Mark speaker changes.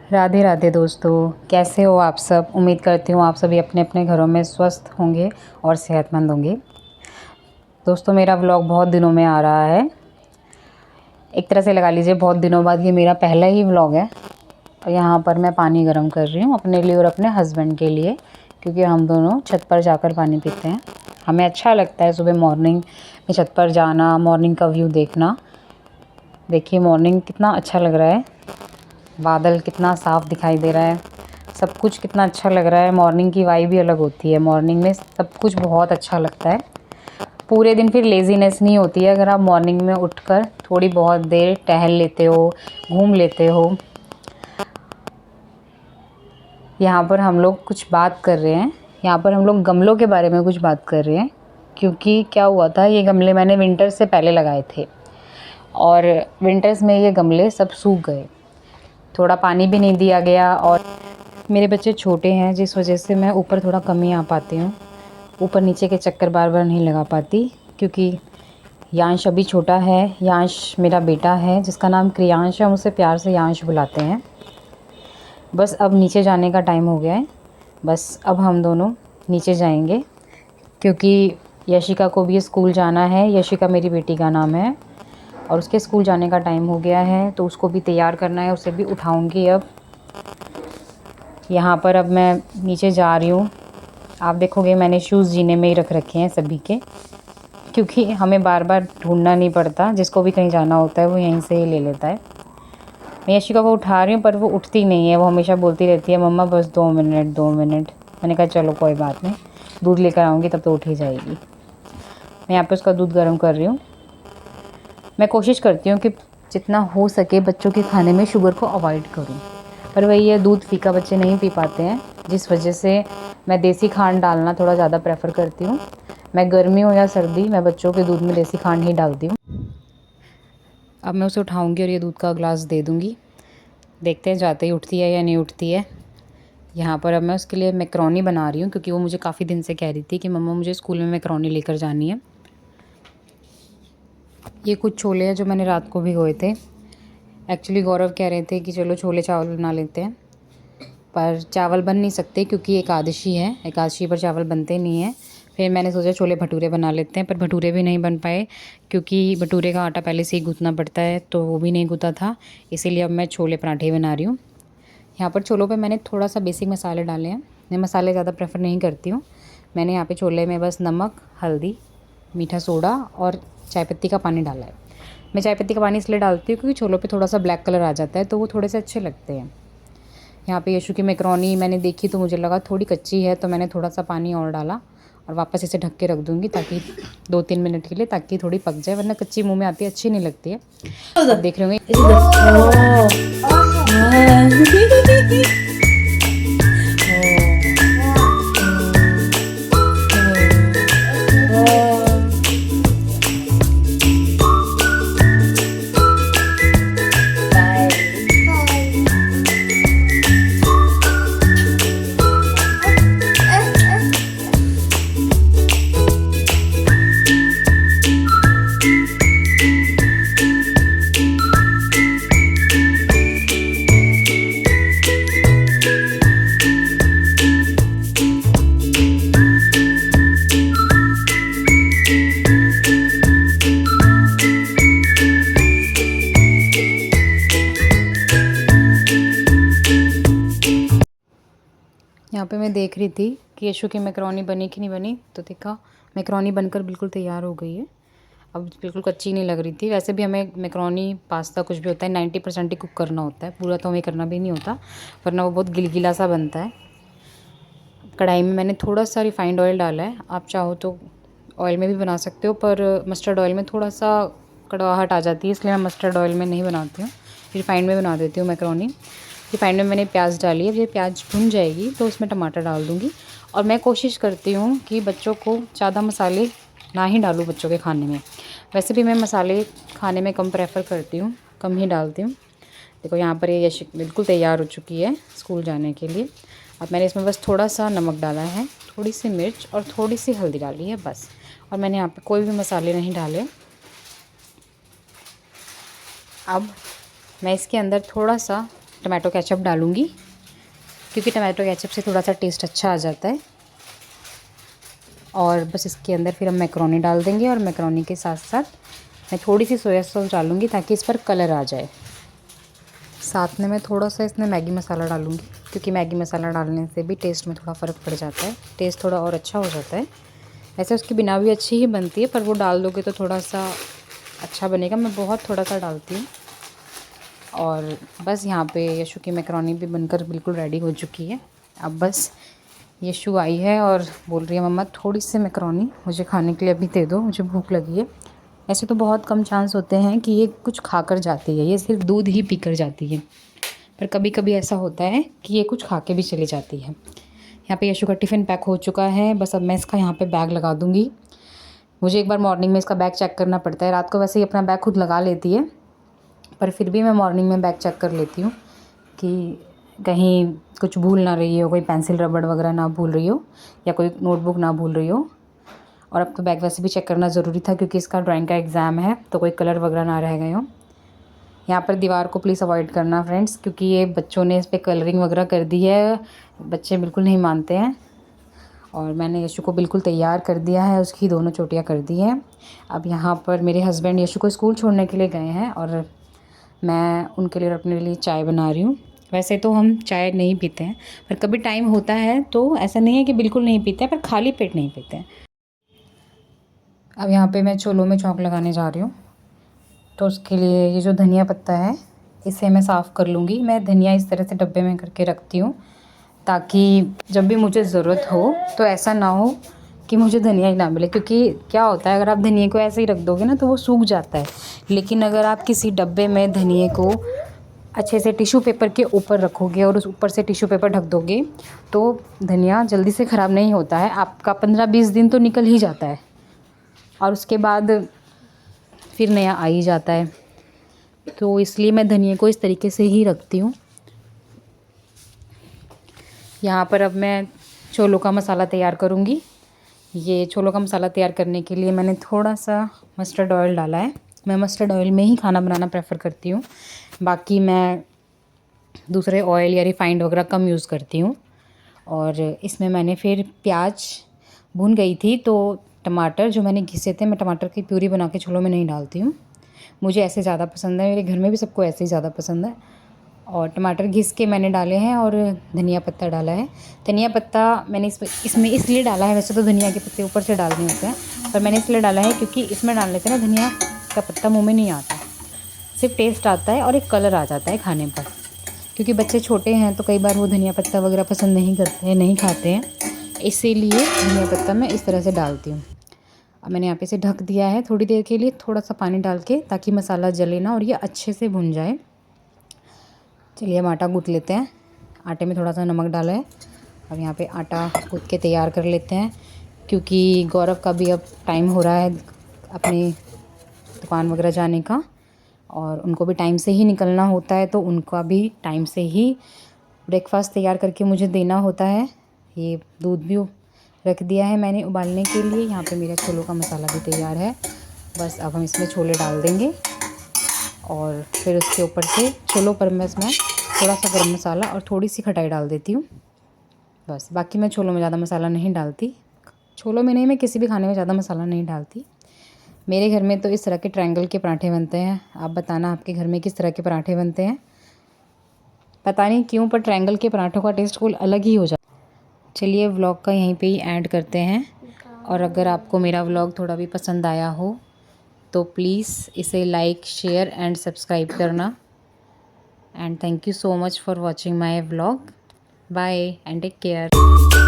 Speaker 1: राधे राधे दोस्तों, कैसे हो आप सब। उम्मीद करती हूँ आप सभी अपने अपने घरों में स्वस्थ होंगे और सेहतमंद होंगे। दोस्तों, मेरा व्लॉग बहुत दिनों में आ रहा है। एक तरह से लगा लीजिए बहुत दिनों बाद ये मेरा पहला ही व्लॉग है। और यहाँ पर मैं पानी गर्म कर रही हूँ अपने लिए और अपने हस्बैंड के लिए, क्योंकि हम दोनों छत पर जाकर पानी पीते हैं। हमें अच्छा लगता है सुबह मॉर्निंग में छत पर जाना, मॉर्निंग का व्यू देखना। देखिए मॉर्निंग कितना अच्छा लग रहा है, बादल कितना साफ़ दिखाई दे रहा है, सब कुछ कितना अच्छा लग रहा है। मॉर्निंग की वाइब भी अलग होती है, मॉर्निंग में सब कुछ बहुत अच्छा लगता है। पूरे दिन फिर लेज़ीनेस नहीं होती है अगर आप मॉर्निंग में उठकर थोड़ी बहुत देर टहल लेते हो, घूम लेते हो। यहाँ पर हम लोग कुछ बात कर रहे हैं, यहाँ पर हम लोग गमलों के बारे में कुछ बात कर रहे हैं। क्योंकि क्या हुआ था, ये गमले मैंने विंटर से पहले लगाए थे और विंटर्स में ये गमले सब सूख गए, थोड़ा पानी भी नहीं दिया गया। और मेरे बच्चे छोटे हैं जिस वजह से मैं ऊपर थोड़ा कम ही आ पाती हूँ, ऊपर नीचे के चक्कर बार बार नहीं लगा पाती। क्योंकि यांश अभी छोटा है, यांश मेरा बेटा है जिसका नाम क्रियांश है, हम उसे प्यार से यांश बुलाते हैं। बस अब नीचे जाने का टाइम हो गया है, बस अब हम दोनों नीचे जाएंगे क्योंकि यशिका को भी स्कूल जाना है। यशिका मेरी बेटी का नाम है और उसके स्कूल जाने का टाइम हो गया है, तो उसको भी तैयार करना है, उसे भी उठाऊंगी। अब यहाँ पर अब मैं नीचे जा रही हूँ। आप देखोगे मैंने शूज़ जीने में ही रख रखे हैं सभी के, क्योंकि हमें बार बार ढूंढना नहीं पड़ता, जिसको भी कहीं जाना होता है वो यहीं से ही ले लेता है। मैं यशिका को उठा रही हूँ पर वो उठती नहीं है, वो हमेशा बोलती रहती है मम्मा बस 2 मिनट 2 मिनट। मैंने कहा चलो कोई बात नहीं, दूध लेकर आऊँगी तब तो उठ ही जाएगी। मैं यहाँ पर उसका दूध गर्म कर रही हूँ। मैं कोशिश करती हूँ कि जितना हो सके बच्चों के खाने में शुगर को अवॉइड करूँ, पर वही है दूध फीका बच्चे नहीं पी पाते हैं, जिस वजह से मैं देसी खांड डालना थोड़ा ज़्यादा प्रेफर करती हूँ। मैं गर्मी हो या सर्दी, मैं बच्चों के दूध में देसी खांड ही डालती हूँ। अब मैं उसे उठाऊँगी और ये दूध का गिलास दे दूँगी। देखते हैं जाते ही उठती है या नहीं उठती है। यहाँ पर अब मैं उसके लिए मैकरोनी बना रही हूँ, क्योंकि वो मुझे काफ़ी दिन से कह रही थी कि मम्मा मुझे स्कूल में मैकरोनी लेकर जानी है। ये कुछ छोले हैं जो मैंने रात को भिगोए थे। एक्चुअली गौरव कह रहे थे कि चलो छोले चावल बना लेते हैं, पर चावल बन नहीं सकते क्योंकि एकादशी है, एकादशी पर चावल बनते नहीं हैं। फिर मैंने सोचा छोले भटूरे बना लेते हैं, पर भटूरे भी नहीं बन पाए क्योंकि भटूरे का आटा पहले से ही गूँथना पड़ता है, तो वो भी नहीं गूँथा था। इसीलिए अब मैं छोले पराठे बना रही हूँ। यहाँ पर छोलों पे मैंने थोड़ा सा बेसिक मसाले डाले हैं, मैं मसाले ज़्यादा प्रेफर नहीं करती हूँ। मैंने यहाँ पे छोले में बस नमक, हल्दी, मीठा सोडा और चाय पत्ती का पानी डाला है। मैं चाय पत्ती का पानी इसलिए डालती हूँ क्योंकि छोलों पे थोड़ा सा ब्लैक कलर आ जाता है, तो वो थोड़े से अच्छे लगते हैं। यहाँ पे यशु की मैकरोनी मैंने देखी तो मुझे लगा थोड़ी कच्ची है, तो मैंने थोड़ा सा पानी और डाला और वापस इसे ढक के रख दूँगी ताकि 2-3 मिनट के लिए, ताकि थोड़ी पक जाए, वरना कच्ची मुँह में आती है, अच्छी नहीं लगती है। अब देख रहे होंगे यहाँ पे मैं देख रही थी कि यशु की मैकरोनी बनी कि नहीं बनी, तो देखा मैकरोनी बनकर बिल्कुल तैयार हो गई है। अब बिल्कुल कच्ची नहीं लग रही थी। वैसे भी हमें मैकरोनी पास्ता कुछ भी होता है 90% ही कुक करना होता है, पूरा तो हमें करना भी नहीं होता, वरना वो बहुत गिलगिला सा बनता है। कढ़ाई में मैंने थोड़ा सा रिफाइंड ऑयल डाला है, आप चाहो तो ऑयल में भी बना सकते हो, पर मस्टर्ड ऑयल में थोड़ा सा कड़वाहट आ जाती है, इसलिए मैं मस्टर्ड ऑयल में नहीं बनाती हूँ, रिफाइंड में बना देती हूँ मैकरोनी। रिफाइंड में मैंने प्याज डाली है, जब प्याज भुन जाएगी तो उसमें टमाटर डाल दूँगी। और मैं कोशिश करती हूँ कि बच्चों को ज़्यादा मसाले ना ही डालूँ बच्चों के खाने में। वैसे भी मैं मसाले खाने में कम प्रेफर करती हूँ, कम ही डालती हूँ। देखो यहाँ पर ये यश बिल्कुल तैयार हो चुकी है स्कूल जाने के लिए। अब मैंने इसमें बस थोड़ा सा नमक डाला है, थोड़ी सी मिर्च और थोड़ी सी हल्दी डाली है बस, और मैंने यहाँ पे कोई भी मसाले नहीं डाले। अब मैं इसके अंदर थोड़ा सा टमाटो केचप डालूँगी, क्योंकि टमाटो केचप से थोड़ा सा टेस्ट अच्छा आ जाता है। और बस इसके अंदर फिर हम मैक्रोनी डाल देंगे, और मैक्रोनी के साथ साथ मैं थोड़ी सी सोया सॉस डालूँगी ताकि इस पर कलर आ जाए। साथ में मैं थोड़ा सा इसमें मैगी मसाला डालूँगी, क्योंकि मैगी मसाला डालने से भी टेस्ट में थोड़ा फ़र्क पड़ जाता है, टेस्ट थोड़ा और अच्छा हो जाता है। ऐसे उसके बिना भी अच्छी ही बनती है, पर वो डाल दोगे तो थोड़ा सा अच्छा बनेगा। मैं बहुत थोड़ा सा डालती हूँ। और बस यहाँ पे यशु की मैक्रोनी भी बनकर बिल्कुल रेडी हो चुकी है। अब बस यशु आई है और बोल रही है मम्मा थोड़ी सी मैक्रोनी मुझे खाने के लिए अभी दे दो, मुझे भूख लगी है। ऐसे तो बहुत कम चांस होते हैं कि ये कुछ खाकर जाती है, ये सिर्फ दूध ही पीकर जाती है, पर कभी कभी ऐसा होता है कि ये कुछ खा के भी चली जाती है। यहाँ पे यशु का टिफ़िन पैक हो चुका है, बस अब मैं इसका यहाँ पे बैग लगा दूँगी। मुझे एक बार मॉर्निंग में इसका बैग चेक करना पड़ता है, रात को वैसे ही अपना बैग खुद लगा लेती है, पर फिर भी मैं मॉर्निंग में बैग चेक कर लेती हूँ कि कहीं कुछ भूल ना रही हो, कोई पेंसिल रबड़ वगैरह ना भूल रही हो, या कोई नोटबुक ना भूल रही हो। और अब तो बैग वैसे भी चेक करना ज़रूरी था, क्योंकि इसका ड्राइंग का एग्ज़ाम है, तो कोई कलर वगैरह ना रह गए हो। यहाँ पर दीवार को प्लीज़ अवॉइड करना फ्रेंड्स, क्योंकि ये बच्चों ने इस पर कलरिंग वगैरह कर दी है, बच्चे बिल्कुल नहीं मानते हैं। और मैंने यशु को बिल्कुल तैयार कर दिया है, उसकी दोनों चोटियाँ कर दी हैं। अब यहाँ पर मेरे हस्बैंड यशु को स्कूल छोड़ने के लिए गए हैं, और मैं उनके लिए अपने लिए चाय बना रही हूँ। वैसे तो हम चाय नहीं पीते हैं, पर कभी टाइम होता है तो ऐसा नहीं है कि बिल्कुल नहीं पीते हैं, पर खाली पेट नहीं पीते हैं। अब यहाँ पे मैं छोलों में चौंक लगाने जा रही हूँ, तो उसके लिए ये जो धनिया पत्ता है इसे मैं साफ़ कर लूँगी। मैं धनिया इस तरह से डब्बे में करके रखती हूँ, ताकि जब भी मुझे ज़रूरत हो तो ऐसा ना हो कि मुझे धनिया ही ना मिले। क्योंकि क्या होता है, अगर आप धनिया को ऐसे ही रख दोगे ना तो वो सूख जाता है, लेकिन अगर आप किसी डब्बे में धनिया को अच्छे से टिश्यू पेपर के ऊपर रखोगे और उस ऊपर से टिश्यू पेपर ढक दोगे, तो धनिया जल्दी से ख़राब नहीं होता है। आपका 15-20 दिन तो निकल ही जाता है, और उसके बाद फिर नया आ ही जाता है। तो इसलिए मैं धनिया को इस तरीके से ही रखती हूँ। यहाँ पर अब मैं छोलों का मसाला तैयार करूँगी। ये छोलों का मसाला तैयार करने के लिए मैंने थोड़ा सा मस्टर्ड ऑयल डाला है। मैं मस्टर्ड ऑयल में ही खाना बनाना प्रेफर करती हूँ, बाकी मैं दूसरे ऑयल या रिफाइंड वगैरह कम यूज़ करती हूँ। और इसमें मैंने फिर प्याज भून गई थी, तो टमाटर जो मैंने घिसे थे, मैं टमाटर की प्यूरी बना के छोलों में नहीं डालती हूँ, मुझे ऐसे ज़्यादा पसंद है, मेरे घर में भी सबको ऐसे ही ज़्यादा पसंद है। और टमाटर घिस के मैंने डाले हैं, और धनिया पत्ता डाला है। धनिया पत्ता मैंने इसमें इसलिए डाला है, वैसे तो धनिया के पत्ते ऊपर से डालने होते हैं, पर मैंने इसलिए डाला है क्योंकि इसमें डालने से ना धनिया का पत्ता मुँह में नहीं आता, सिर्फ टेस्ट आता है और एक कलर आ जाता है खाने पर। क्योंकि बच्चे छोटे हैं तो कई बार वो धनिया पत्ता वगैरह पसंद नहीं करते हैं, नहीं खाते हैं, इसीलिए धनिया पत्ता मैं इस तरह से डालती हूँ। अब मैंने यहाँ पे इसे ढक दिया है थोड़ी देर के लिए, थोड़ा सा पानी डाल के, ताकि मसाला जले ना और ये अच्छे से भुन जाए। चलिए हम आटा गूँथ लेते हैं। आटे में थोड़ा सा नमक डाला है। अब यहाँ पे आटा गूँथ के तैयार कर लेते हैं, क्योंकि गौरव का भी अब टाइम हो रहा है अपनी दुकान वगैरह जाने का, और उनको भी टाइम से ही निकलना होता है, तो उनका भी टाइम से ही ब्रेकफास्ट तैयार करके मुझे देना होता है। ये दूध भी रख दिया है मैंने उबालने के लिए। यहाँ पे मेरा छोलों का मसाला भी तैयार है। बस अब हम इसमें छोले डाल देंगे, और फिर उसके ऊपर से छोलों पर मैं इसमें थोड़ा सा गरम मसाला और थोड़ी सी खटाई डाल देती हूँ। बस, बाकी मैं छोलों में ज़्यादा मसाला नहीं डालती। छोलों में नहीं, मैं किसी भी खाने में ज़्यादा मसाला नहीं डालती। मेरे घर में तो इस तरह के ट्रायंगल के पराठे बनते हैं। आप बताना आपके घर में किस तरह के पराठे बनते हैं। पता नहीं क्यों, पर ट्रायंगल के पराठों का टेस्ट कुछ अलग ही हो जाता है। चलिए व्लॉग का यहीं पे ही एंड करते हैं, और अगर आपको मेरा व्लॉग थोड़ा भी पसंद आया हो तो प्लीज़ इसे लाइक, शेयर एंड सब्सक्राइब करना। And thank you so much for watching my vlog. Bye and take care.